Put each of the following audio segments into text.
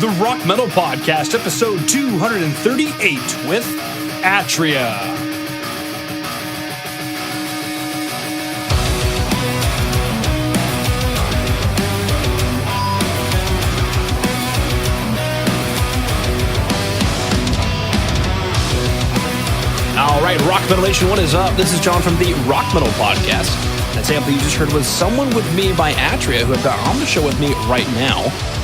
the Rock Metal Podcast, episode 238 with Atria. All right, Rock Metal Nation, what is up? This is John from the Rock Metal Podcast. That sample you just heard was Someone With Me by Atria, who have got on the show with me right now.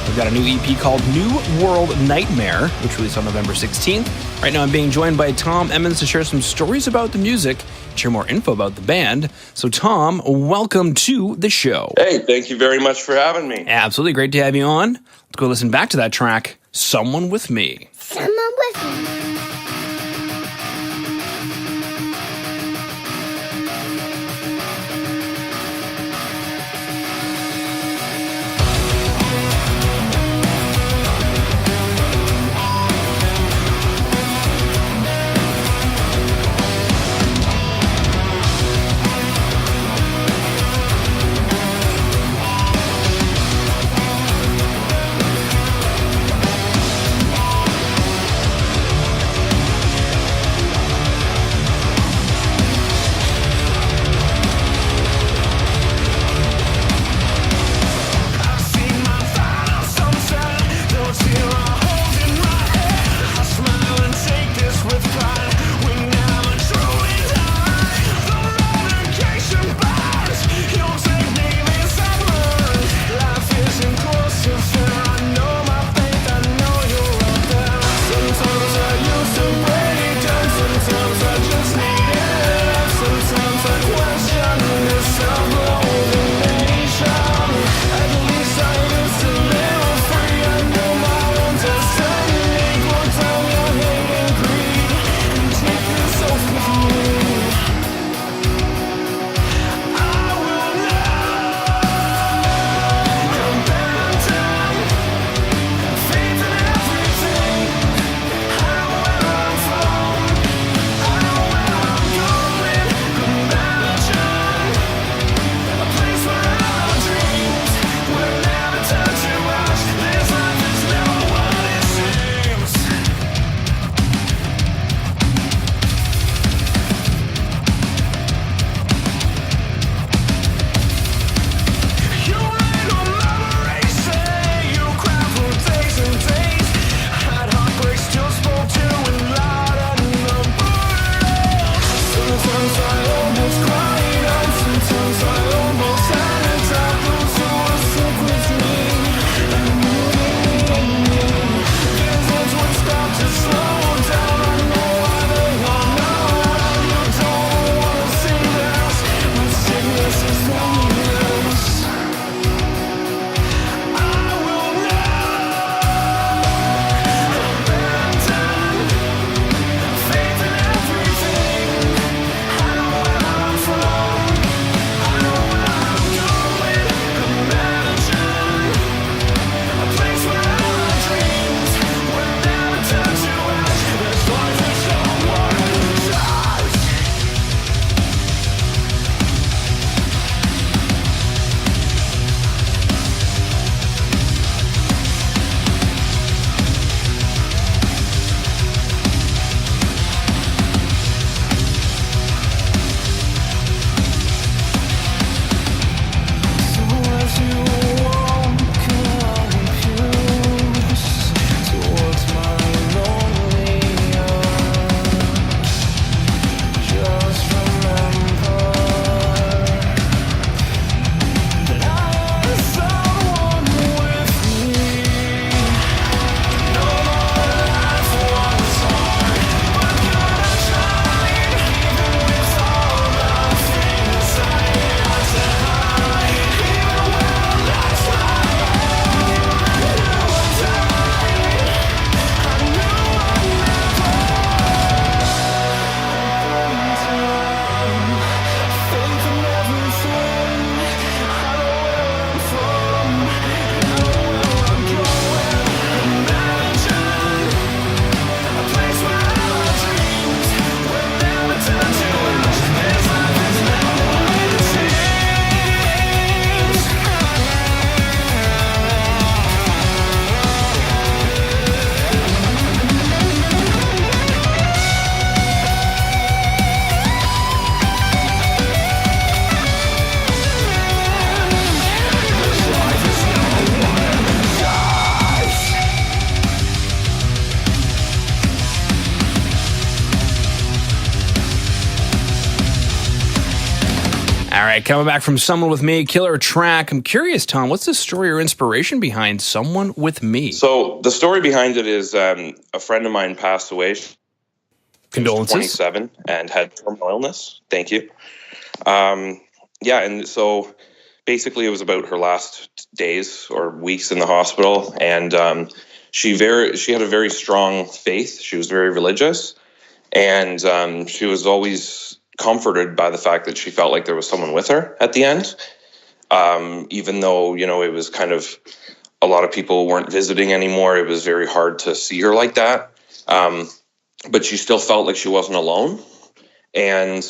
We've got a new EP called New World Nightmare, which released on November 16th. Right now I'm being joined by Tom Emmons to share some stories about the music, share more info about the band. So Tom, welcome to the show. Hey, thank you very much for having me. Absolutely, great to have you on. Let's go listen back to that track, Someone With Me. Someone with me. right, coming back from Someone With Me, killer track. I'm curious, Tom, what's the story or inspiration behind Someone With Me? So the story behind it is a friend of mine passed away. Condolences. 27 and had terminal illness. Thank you. And so basically it was about her last days or weeks in the hospital, and she had a very strong faith. She was very religious, and she was always comforted by the fact that she felt like there was someone with her at the end, even though, it was kind of, a lot of people weren't visiting anymore. It was very hard to see her like that. But she still felt like she wasn't alone. And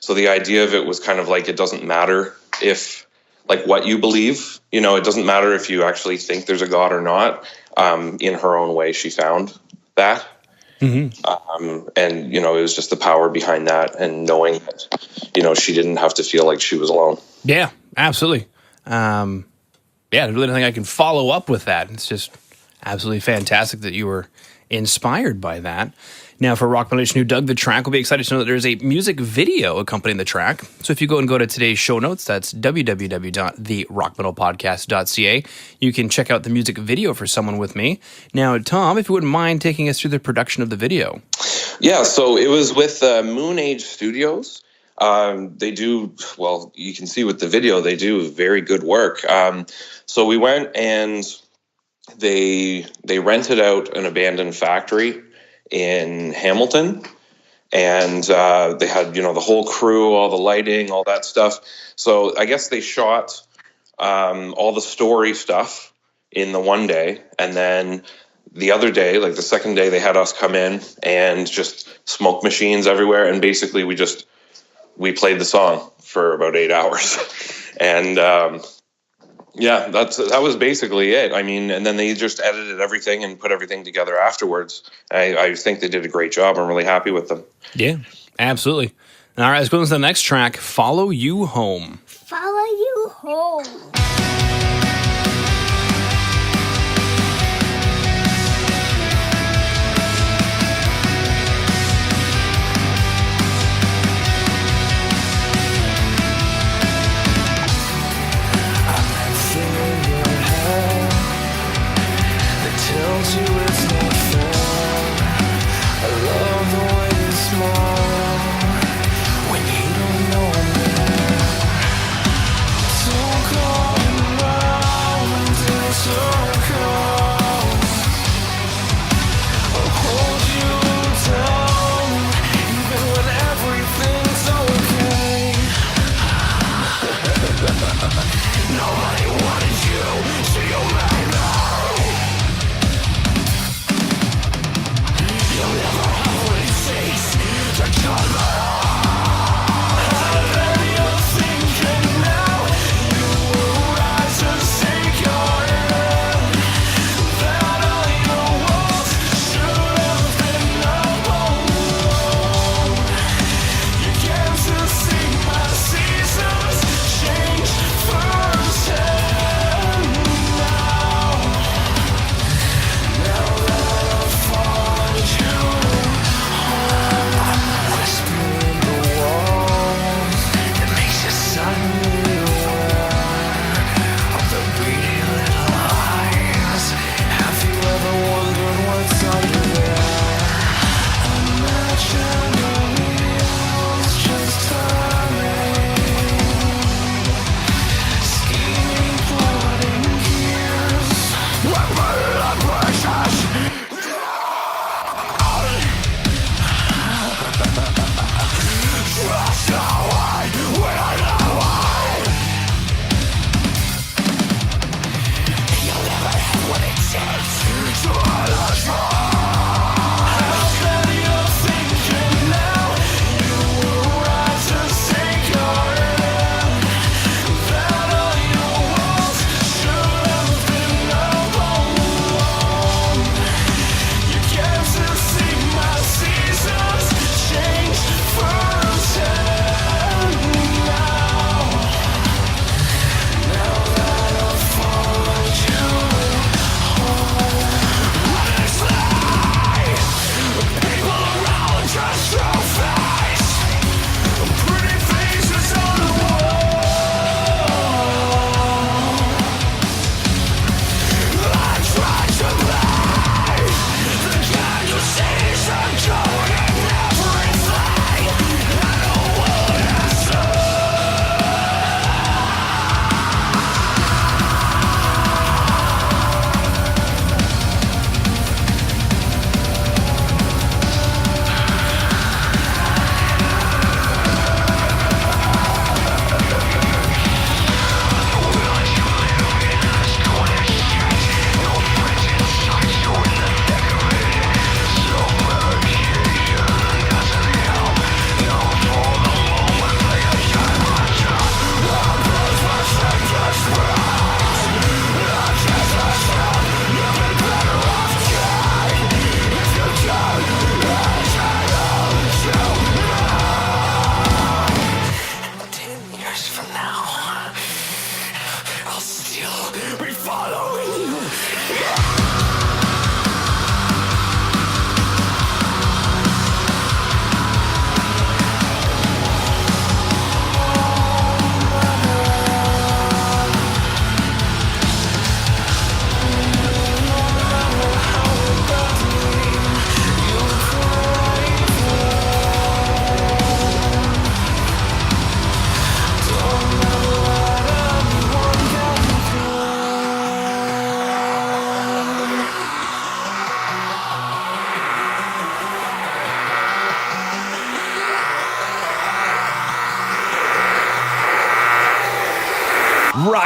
so the idea of it was kind of like, it doesn't matter if, like, what you believe, it doesn't matter if you actually think there's a God or not. In her own way, she found that. Mm-hmm. And, it was just the power behind that, and knowing that, she didn't have to feel like she was alone. Yeah, absolutely. There's really nothing I can follow up with that. It's just absolutely fantastic that you were inspired by that. Now, for Rock Metal Nation who dug the track, we'll be excited to know that there's a music video accompanying the track. So if you go to today's show notes, that's www.therockmetalpodcast.ca. You can check out the music video for Someone With Me. Now, Tom, if you wouldn't mind taking us through the production of the video. Yeah, so it was with Moon Age Studios. They do, well, you can see with the video, they do very good work. So we went and they rented out an abandoned factory in Hamilton, and they had, the whole crew, all the lighting, all that stuff. So I guess they shot all the story stuff in the one day, and then the other day, like the second day, they had us come in and just smoke machines everywhere, and basically we played the song for about 8 hours. And that was basically it. I mean, and then they just edited everything and put everything together afterwards. I think they did a great job. I'm really happy with them. Yeah, absolutely. All right, let's go to the next track, Follow You Home. Follow You Home. Tells you it's not fair. I love the way you smile when you don't know I'm there. Don't come round in circles. I'll hold you down even when everything's okay. Nobody wanted you, so you'll never know.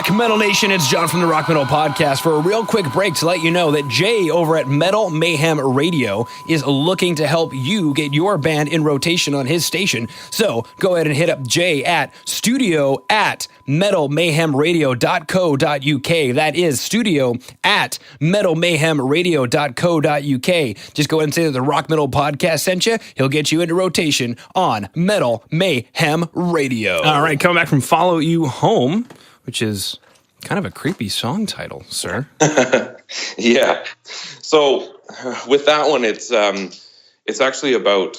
Rock Metal Nation, it's John from the Rock Metal Podcast for a real quick break to let you know that Jay over at Metal Mayhem Radio is looking to help you get your band in rotation on his station. So go ahead and hit up Jay at studio@metalmayhemradio.co.uk. That is studio@metalmayhemradio.co.uk. Just go ahead and say that the Rock Metal Podcast sent you. He'll get you into rotation on Metal Mayhem Radio. All right, coming back from Follow You Home, which is kind of a creepy song title, sir. Yeah. So with that one, it's actually about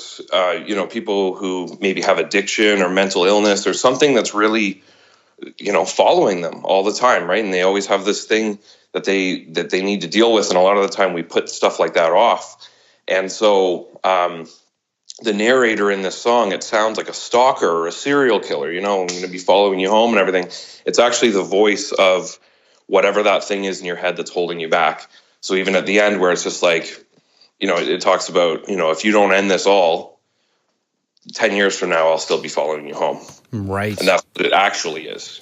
people who maybe have addiction or mental illness or something that's really following them all the time, right? And they always have this thing that they need to deal with, and a lot of the time we put stuff like that off. And so the narrator in this song, it sounds like a stalker or a serial killer, I'm going to be following you home and everything. It's actually the voice of whatever that thing is in your head that's holding you back. So even at the end where it's just like, it talks about, if you don't end this all, 10 years from now, I'll still be following you home. Right. And that's what it actually is.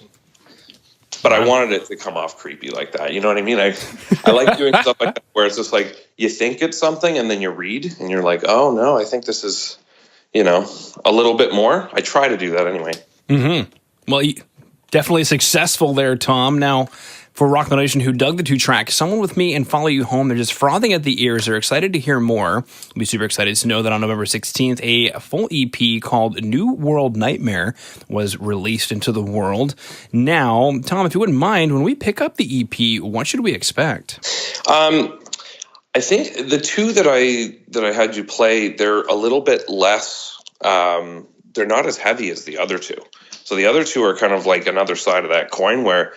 But I wanted it to come off creepy like that. You know what I mean? I like doing stuff like that where it's just like you think it's something and then you read and you're like, oh, no, I think this is, a little bit more. I try to do that anyway. Mm-hmm. Well, definitely successful there, Tom. Now, for Rock Metal Nation who dug the 2 tracks, Someone With Me and Follow You Home, they're just frothing at the ears. They're excited to hear more. I'll be super excited to know that on November 16th, a full EP called New World Nightmare was released into the world. Now, Tom, if you wouldn't mind, when we pick up the EP, what should we expect? I think the 2 that I had you play, they're a little bit less, they're not as heavy as the other 2. So the other 2 are kind of like another side of that coin where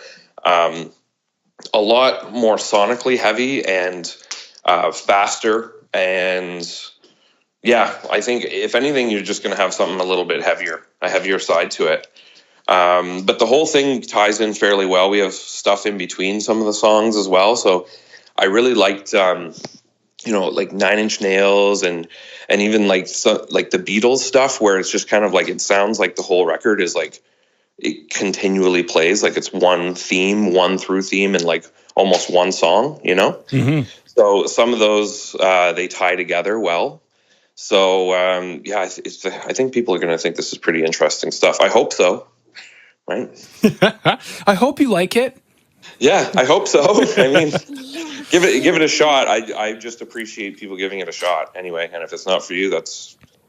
a lot more sonically heavy and faster. And yeah, I think if anything, you're just going to have something a little bit heavier, a heavier side to it. But the whole thing ties in fairly well. We have stuff in between some of the songs as well. So I really liked, like 9 Inch Nails and even like the Beatles stuff where it's just kind of like, it sounds like the whole record is like, it continually plays like it's one theme, one through theme, and like almost one song, Mm-hmm. So some of those they tie together well. So I think people are going to think this is pretty interesting stuff. I hope so. Right? I hope you like it. Yeah, I hope so. I mean, give it a shot. I just appreciate people giving it a shot anyway. And if it's not for you,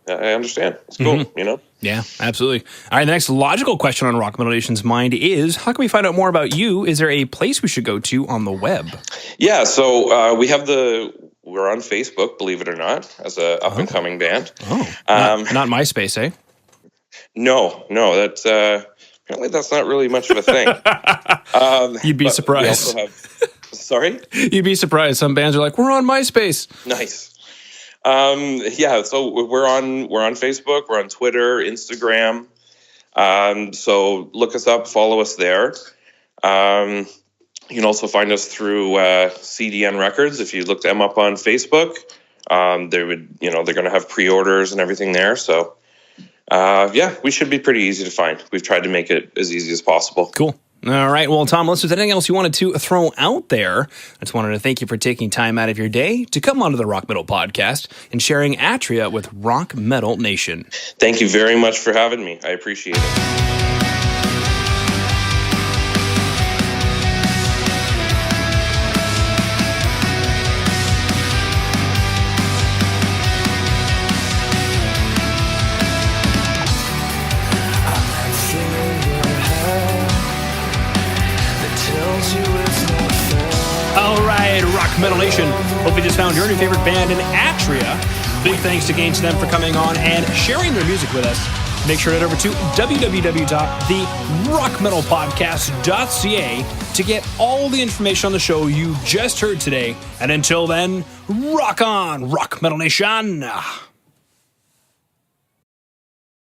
I understand. It's cool, mm-hmm. Yeah, absolutely. All right, the next logical question on Rock Metal Nation's mind is, how can we find out more about you? Is there a place we should go to on the web? Yeah, so we're on Facebook, believe it or not, as a up-and-coming band. Oh, not MySpace, eh? No, that's apparently that's not really much of a thing. You'd be surprised. Sorry? You'd be surprised. Some bands are like, we're on MySpace. Nice. So we're on Facebook, we're on Twitter, Instagram. So look us up, follow us there. You can also find us through CDN Records. If you look them up on Facebook, they're going to have pre-orders and everything there. So we should be pretty easy to find. We've tried to make it as easy as possible. Cool. All right. Well, Tom, unless there's anything else you wanted to throw out there, I just wanted to thank you for taking time out of your day to come onto the Rock Metal Podcast and sharing Atria with Rock Metal Nation. Thank you very much for having me. I appreciate it. Rock Metal Nation. Hope you just found your new favorite band in Atria. Big thanks again to them for coming on and sharing their music with us. Make sure to head over to www.therockmetalpodcast.ca to get all the information on the show you just heard today. And until then, rock on, Rock Metal Nation.